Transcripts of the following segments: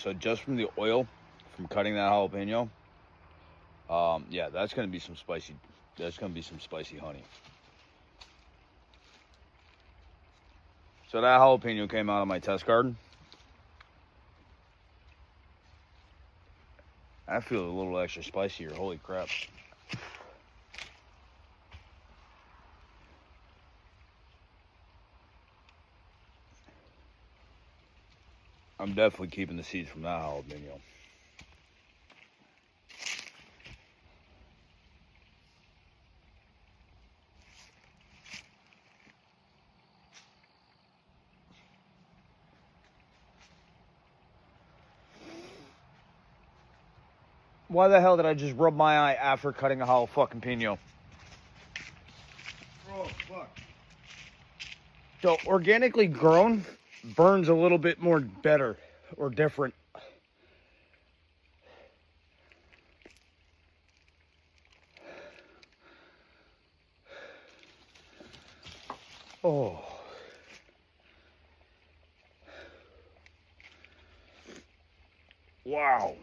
So just from the oil, from cutting that jalapeno, yeah, that's gonna be some spicy. That's gonna be some spicy honey. So that jalapeno came out of my test garden. I feel a little extra spicier. Holy crap! I'm definitely keeping the seeds from that jalapeno. Why the hell did I just rub my eye after cutting a jalapeno? Oh, fuck. So organically grown burns a little bit more better or different. Oh. Wow.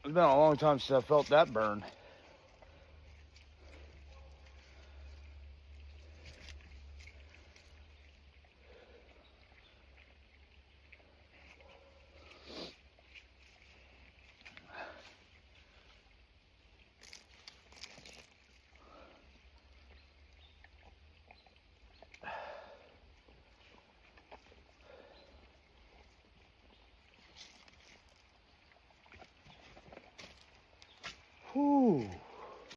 It's been a long time since I felt that burn. Whew.